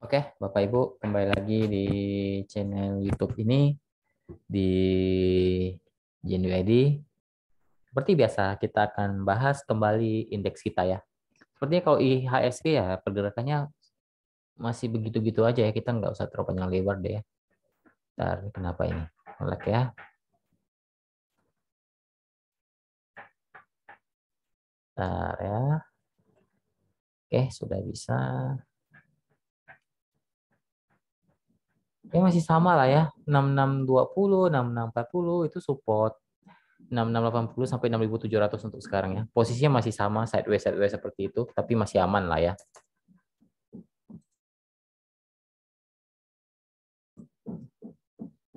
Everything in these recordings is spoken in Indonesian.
Oke, Bapak Ibu, kembali lagi di channel YouTube ini di Genuedi. Seperti biasa, kita akan bahas kembali indeks kita ya. Sepertinya kalau IHSG ya pergerakannya masih begitu-gitu aja ya. Kita nggak usah terlalu panjang lebar deh ya. Ntar, kenapa ini? Lag ya. Ntar ya. Oke, sudah bisa. Ya masih sama lah ya. 6620, 6640 itu support. 6680 sampai 6700 untuk sekarang ya. Posisinya masih sama sideways seperti itu, tapi masih aman lah ya.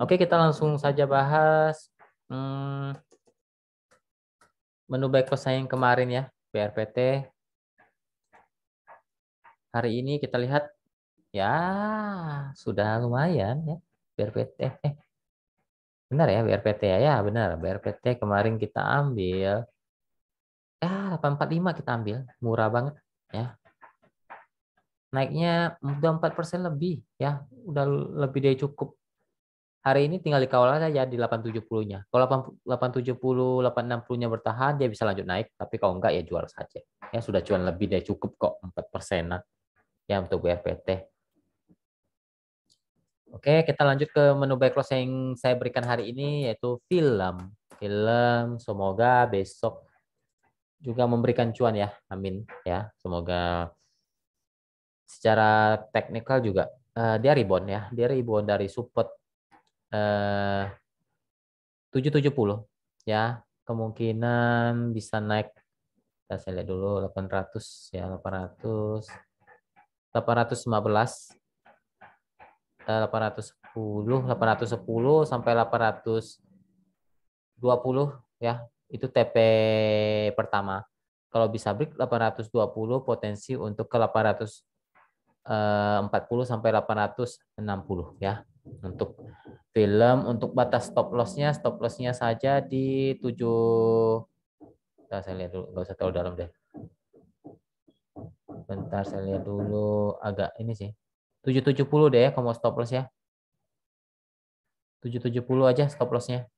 Oke, kita langsung saja bahas menu baik yang kemarin ya, BRPT. Hari ini kita lihat ya sudah lumayan ya BRPT. Benar ya BRPT ya, ya benar BRPT kemarin kita ambil ya 845 kita ambil, murah banget ya. Naiknya udah 4% lebih ya, udah lebih dari cukup. Hari ini tinggal dikawal saja di 870-nya. Kalau 870, 860-nya bertahan, dia bisa lanjut naik. Tapi kalau enggak, ya jual saja. Ya sudah cuan lebih dari cukup kok, 4%-an ya untuk BRPT. Oke, kita lanjut ke menu back loss yang saya berikan hari ini, yaitu film. Film, semoga besok juga memberikan cuan ya. Amin. Ya, semoga secara teknikal juga dia rebound ya. Dia rebound dari support 770 ya, kemungkinan bisa naik. Saya lihat dulu 800 ya, 815, 810 sampai 820 ya, itu TP pertama. Kalau bisa break 820, potensi untuk ke 840 sampai 860 ya. Untuk film, untuk batas stop lossnya saja di 7. Nah, saya lihat dulu, nggak usah terlalu dalam deh. Bentar, saya lihat dulu, agak ini sih. 770 deh ya, kalau mau stop loss ya. 770 aja stop lossnya.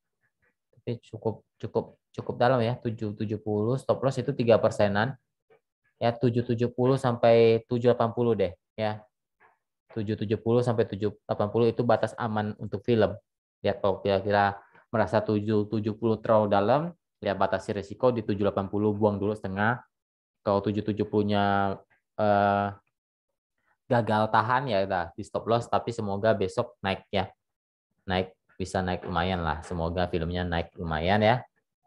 Tapi cukup cukup cukup dalam ya. 770 stop loss itu 3%-an. Ya 770 sampai 780 deh ya. 770 sampai 780 itu batas aman untuk film. Lihat kalau kira-kira merasa 770 terlalu dalam, lihat batasi risiko di 780, buang dulu setengah. Kalau 770-nya gagal tahan ya udah di stop loss, tapi semoga besok naik ya. Naik, bisa naik lumayan lah. Semoga filmnya naik lumayan ya.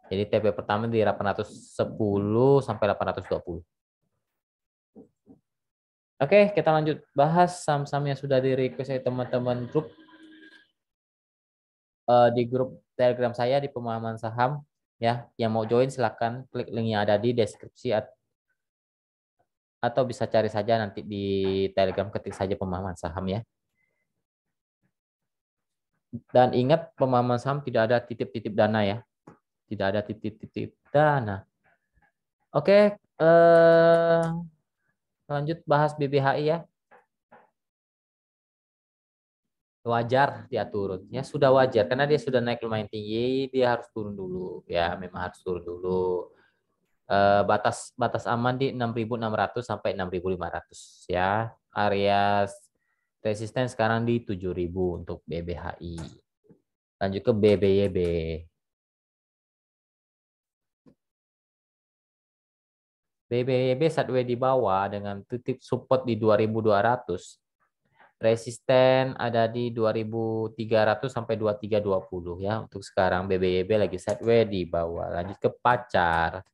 Jadi TP pertama di 810 sampai 820. Oke, kita lanjut bahas saham-saham yang sudah di request oleh teman-teman di grup Telegram saya di pemahaman saham ya. Yang mau join silakan klik link yang ada di deskripsi atau bisa cari saja nanti di Telegram, ketik saja pemahaman saham ya. Dan ingat, pemahaman saham tidak ada titip-titip dana ya. Tidak ada titip-titip dana. Oke, lanjut bahas BBHI ya. Wajar dia turun. Ya sudah wajar karena dia sudah naik lumayan tinggi, dia harus turun dulu ya, memang harus turun dulu. Batas batas aman di 6.600 sampai 6.500 ya. Area resisten sekarang di 7.000 untuk BBHI. Lanjut ke BBYB. BBYB sideways di bawah dengan titik support di 2.200. Resisten ada di 2.300 sampai 2.320 ya. Untuk sekarang BBYB lagi sideways di bawah. Lanjut ke Pacar.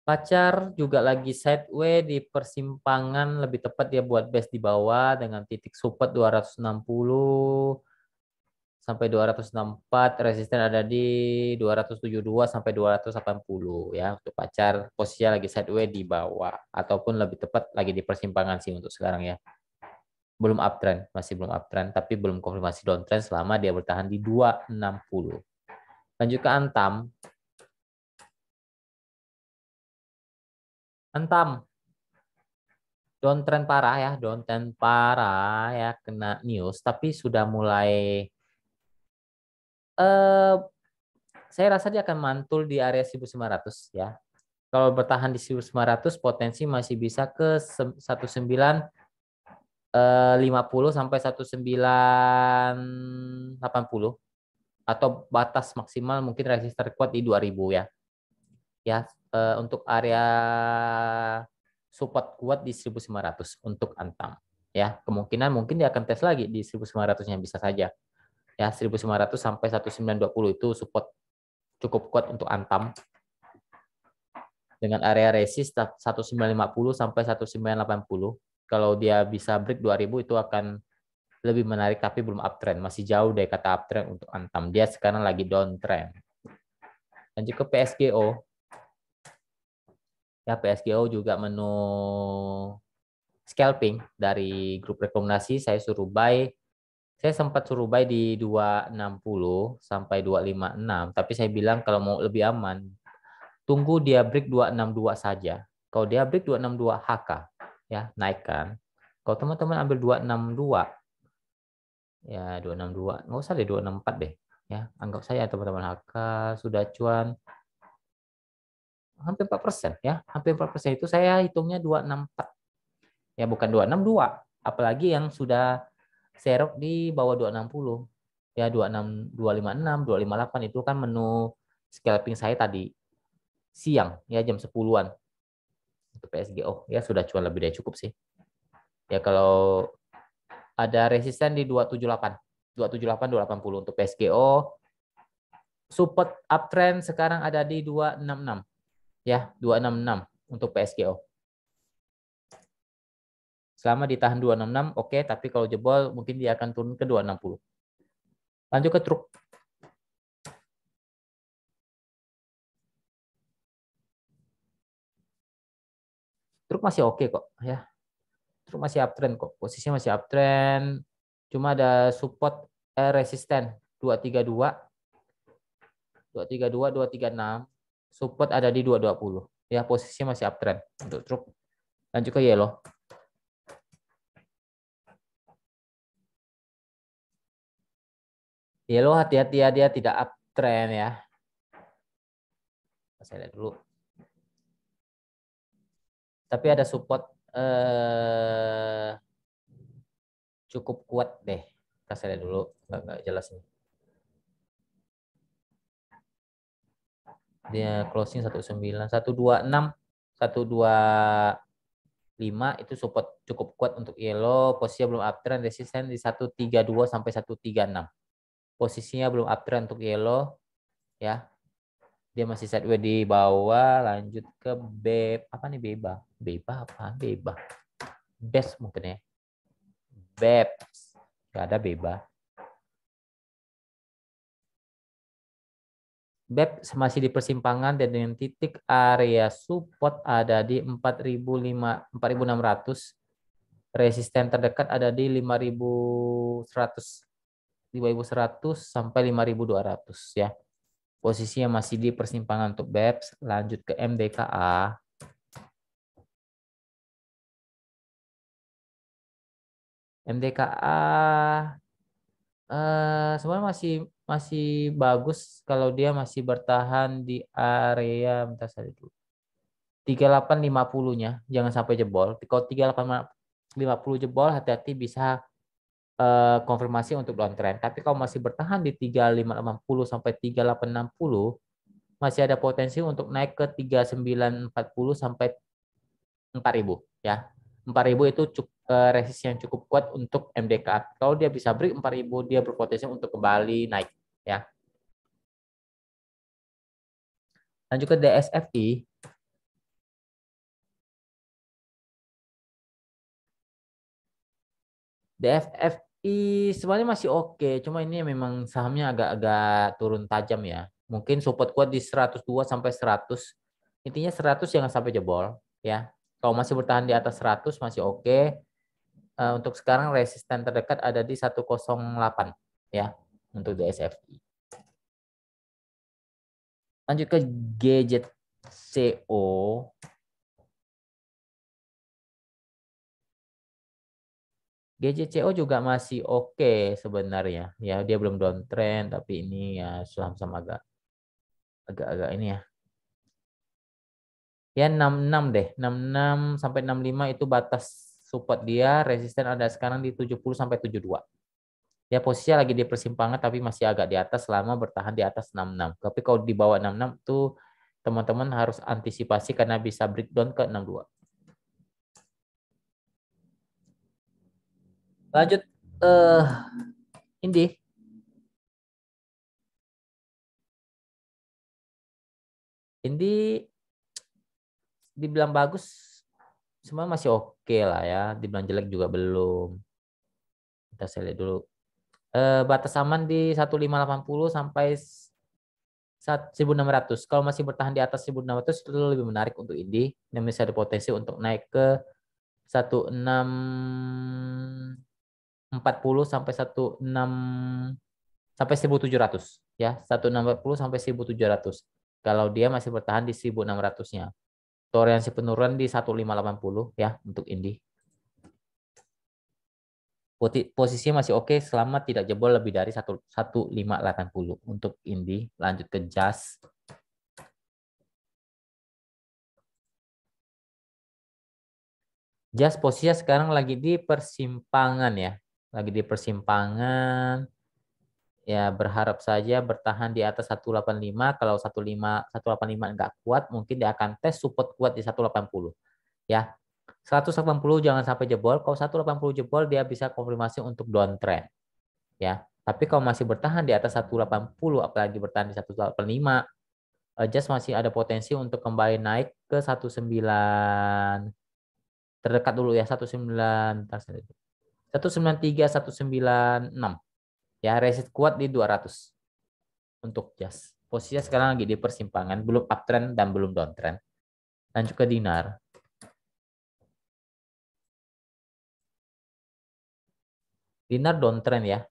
Pacar juga lagi sideways di persimpangan, lebih tepat dia buat base di bawah dengan titik support 260 sampai 264, resisten ada di 272 sampai 280 ya. Untuk Pacar posisinya lagi sideways di bawah ataupun lebih tepat lagi di persimpangan sih untuk sekarang ya. Belum uptrend, masih belum uptrend, tapi belum konfirmasi downtrend selama dia bertahan di 260. Lanjut ke Antam. Antam. Downtrend parah ya, downtrend parah ya, kena news, tapi sudah mulai eh saya rasa dia akan mantul di area 1900 ya. Kalau bertahan di 1900 potensi masih bisa ke 1950 sampai 1980 atau batas maksimal mungkin resisten kuat di 2000 ya. Ya, untuk area support kuat di 1900 untuk Antam. Ya, kemungkinan mungkin dia akan tes lagi di 1900-nya bisa saja. Ya, 1900 sampai 1920 itu support cukup kuat untuk Antam dengan area resist 1950 sampai 1980. Kalau dia bisa break 2000 itu akan lebih menarik tapi belum uptrend, masih jauh dari kata uptrend untuk Antam. Dia sekarang lagi downtrend. Dan juga PSGO. Ya, PSGO juga menu scalping dari grup rekomendasi saya suruh buy. Saya sempat suruh buy di 260 sampai 256, tapi saya bilang kalau mau lebih aman, tunggu dia break 262 saja. Kalau dia break 262 HK, ya naikkan. Kalau teman-teman ambil 262, ya 262, nggak usah deh 264 deh. Ya, anggap saya teman-teman HK sudah cuan hampir 4% ya. Hampir 4% itu saya hitungnya 264. Ya bukan 262, apalagi yang sudah serok di bawah 260. Ya 26, 256, 258 itu kan menu scalping saya tadi siang ya jam 10-an untuk PSGO ya sudah cuan lebih dari cukup sih. Ya kalau ada resisten di 278, 278, 280 untuk PSGO. Support uptrend sekarang ada di 266 ya, 266 untuk PSGO. Selama ditahan 266 oke, tapi kalau jebol mungkin dia akan turun ke 260. Lanjut ke truk. Truk masih oke kok ya. Truk masih uptrend kok. Posisinya masih uptrend. Cuma ada support resisten 232, 232, 236. Support ada di 220. Ya, posisinya masih uptrend untuk truk. Lanjut ke yellow. Yellow hati-hati ya, dia tidak uptrend ya. Saya lihat dulu. Tapi ada support cukup kuat deh. Saya lihat dulu. Nggak jelas nih. Dia closing 19, 126, 125 itu support cukup kuat untuk yellow. Posisinya belum uptrend, resisten di 132 sampai 136. Posisinya belum uptrend untuk yellow ya. Dia masih sideways di bawah. Lanjut ke apa nih beba? Beba apa? Beba. Best mungkin ya. Beb. Gak ada beba. BEP masih di persimpangan dan dengan titik area support ada di 4.600. Resisten terdekat ada di 5.100. 5.100 sampai 5.200 ya. Posisinya masih di persimpangan untuk BEPS. Lanjut ke MDKA. MDKA sebenarnya masih bagus kalau dia masih bertahan di area bentar saya dulu. 3850-nya jangan sampai jebol. Kalau 3850 jebol hati-hati bisa konfirmasi untuk downtrend. Tapi kalau masih bertahan di 3580 sampai 3860 masih ada potensi untuk naik ke 3940 sampai 4000 ya. 4000 itu resist yang cukup kuat untuk MDK. Kalau dia bisa break 4000 dia berpotensi untuk kembali naik ya. Lanjut ke DSFI. DFFI sebenarnya masih oke, cuma ini memang sahamnya agak-agak turun tajam ya. Mungkin support kuat di 102 sampai 100. Intinya 100 jangan sampai jebol ya. Kalau masih bertahan di atas 100 masih oke. Untuk sekarang resisten terdekat ada di 108 ya untuk DSFI. Lanjut ke gadget CO. GJCO juga masih oke sebenarnya. Ya, dia belum downtrend tapi ini ya sama-sama agak ini ya. Ya 66 deh. 66 sampai 65 itu batas support dia, resisten ada sekarang di 70 sampai 72. Ya posisinya lagi di persimpangan tapi masih agak di atas selama bertahan di atas 66. Tapi kalau di bawah 66 tuh teman-teman harus antisipasi karena bisa breakdown ke 62. Lanjut Indi. Indi dibilang bagus semua masih oke lah ya. Dibilang jelek juga belum. Kita saya lihat dulu. Batas aman di 1580 sampai 1600. Kalau masih bertahan di atas 1600 itu lebih menarik untuk Indi. Dan bisa ada potensi untuk naik ke 1640 sampai 16 sampai 1700 ya. 1640 sampai 1700. Kalau dia masih bertahan di 1600-nya. Toleransi penurunan di 1580 ya untuk Indi. Posisinya masih oke selama tidak jebol lebih dari 1580 untuk Indi. Lanjut ke JAS. JAS posisinya sekarang lagi di persimpangan ya. Lagi di persimpangan. Ya berharap saja bertahan di atas 185. Kalau 185 nggak kuat, mungkin dia akan tes support kuat di 180. Ya, 180 jangan sampai jebol. Kalau 180 jebol, dia bisa konfirmasi untuk downtrend. Ya, tapi kalau masih bertahan di atas 180, apalagi bertahan di 185, just masih ada potensi untuk kembali naik ke 19 terdekat dulu ya 193 196 ya resist kuat di 200 untuk jas. Posisinya sekarang lagi di persimpangan, belum uptrend dan belum downtrend. Lanjut ke dinar. Dinar downtrend ya.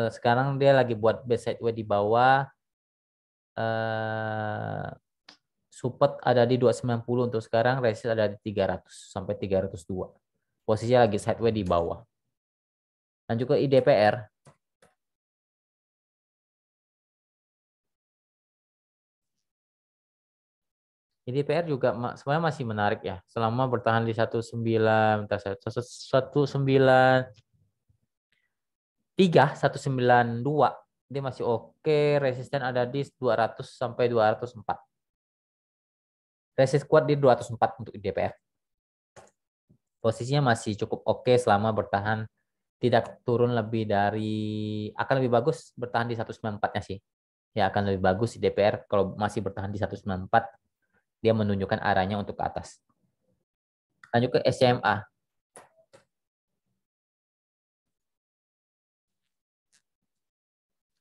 Sekarang dia lagi buat base sideways di bawah. Eh, Support ada di 290 untuk sekarang, resist ada di 300 sampai 302. Posisinya lagi sideways di bawah. Lanjut ke IDPR. IDPR juga sebenarnya masih menarik ya. Selama bertahan di 192 dia masih oke, resisten ada di 200 sampai 204. Resist kuat di 204 untuk IDPR. Posisinya masih cukup oke selama bertahan tidak turun lebih dari, akan lebih bagus bertahan di 194-nya sih. Ya akan lebih bagus di DPR kalau masih bertahan di 194, dia menunjukkan arahnya untuk ke atas. Lanjut ke SMA.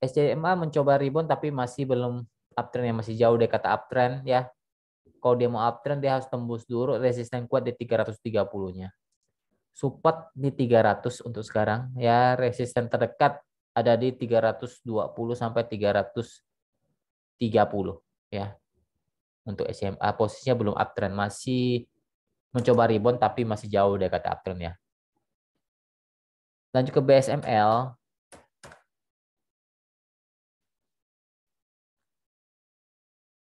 SMA mencoba rebound tapi masih belum uptrend ya, masih jauh dari kata uptrend ya. Kalau dia mau uptrend dia harus tembus dulu resisten kuat di 330-nya. Support di 300 untuk sekarang ya, resisten terdekat ada di 320 sampai 330 ya. Untuk SMA posisinya belum uptrend, masih mencoba rebound tapi masih jauh dari kata uptrend ya. Lanjut ke BSML.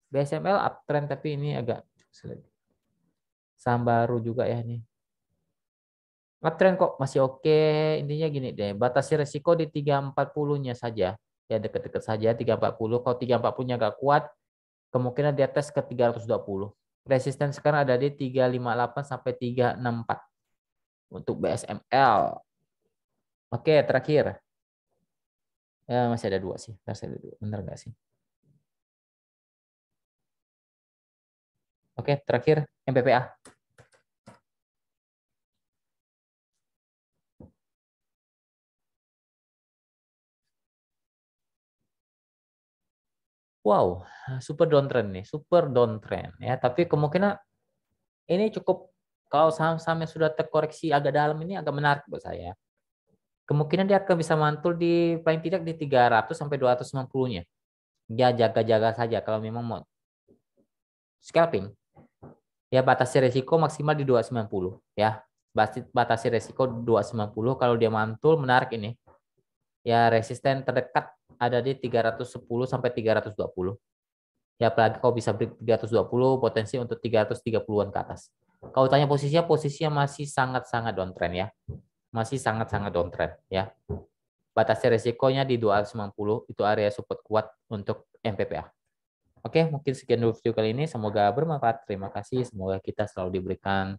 BSML uptrend tapi ini agak saham baru juga ya nih. Uptrend kok masih oke. Intinya gini deh, batasi resiko di 340-nya saja. Ya deket-deket saja 340. Kalau 340-nya agak kuat, kemungkinan dia tes ke 320. Resisten sekarang ada di 358 sampai 364 untuk BSML. Oke, terakhir. Ya, masih ada dua sih. Masih ada dua. Bener nggak sih? Oke, terakhir MPPA. Wow, super downtrend nih, super downtrend ya. Tapi kemungkinan ini cukup, kalau saham-saham yang sudah terkoreksi agak dalam ini agak menarik buat saya. Kemungkinan dia akan bisa mantul di paling tidak di 300 sampai 250-nya. Ya jaga-jaga saja kalau memang mau scalping. Ya batasi resiko maksimal di 290 ya. batasi resiko 290. Kalau dia mantul, menarik ini. Ya, resisten terdekat ada di 310 sampai 320. Ya, apalagi kau bisa break 320, potensi untuk 330-an ke atas. Kalau tanya posisinya masih sangat-sangat downtrend ya. Masih sangat-sangat downtrend ya. Batasnya resikonya di 290, itu area support kuat untuk MPPA. Oke, mungkin sekian dulu video kali ini. Semoga bermanfaat. Terima kasih. Semoga kita selalu diberikan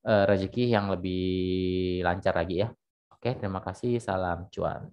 rezeki yang lebih lancar lagi ya. Oke, terima kasih. Salam cuan.